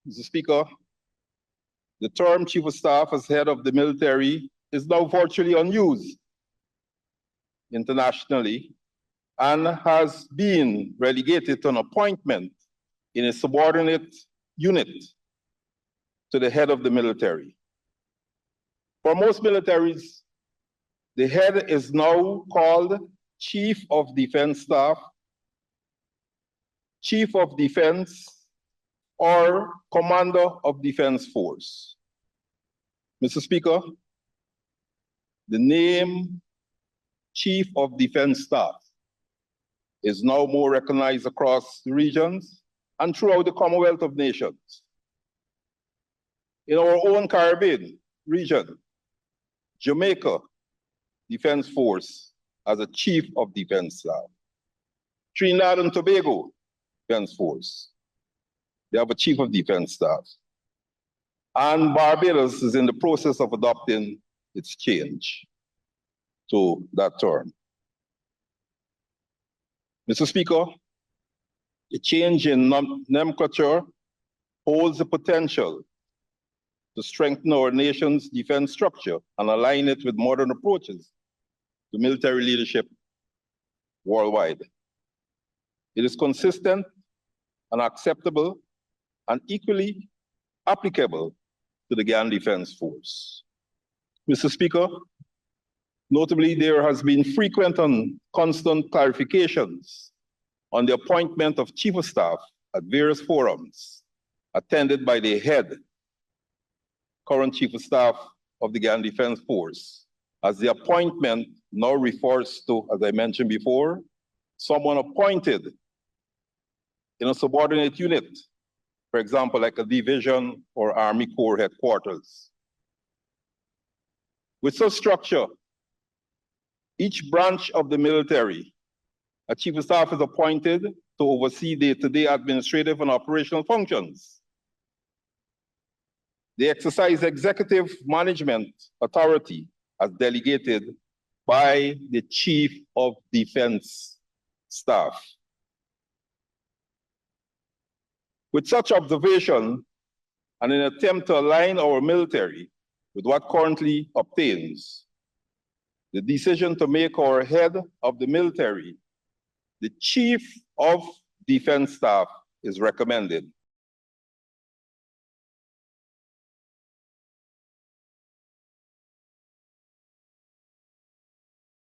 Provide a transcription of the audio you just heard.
Mr. Speaker, the term Chief of Staff as head of the military is now virtually unused internationally and has been relegated to an appointment in a subordinate unit to the head of the military. For most militaries, the head is now called Chief of Defense Staff, Chief of Defense, or Commander of Defense Force. Mr. Speaker, the name Chief of Defense Staff is now more recognized across the regions and throughout the Commonwealth of Nations. In our own Caribbean region, Jamaica Defense Force has a Chief of Defense Staff. Trinidad and Tobago Defense Force, they have a Chief of Defense Staff. And Barbados is in the process of adopting its change to that term. Mr. Speaker, a change in nomenclature holds the potential to strengthen our nation's defense structure and align it with modern approaches to military leadership worldwide. It is consistent and acceptable and equally applicable to the Guyana Defence Force. Mr. Speaker, notably, there has been frequent and constant clarifications on the appointment of Chief of Staff at various forums attended by the head, current Chief of Staff of the Guyana Defence Force, as the appointment now refers to, as I mentioned before, someone appointed in a subordinate unit, for example, like a division or Army Corps headquarters. With such structure, each branch of the military, a Chief of Staff is appointed to oversee day-to-day administrative and operational functions. They exercise executive management authority as delegated by the Chief of Defense Staff. With such observation, and in an attempt to align our military with what currently obtains, the decision to make our head of the military the Chief of Defense Staff is recommended.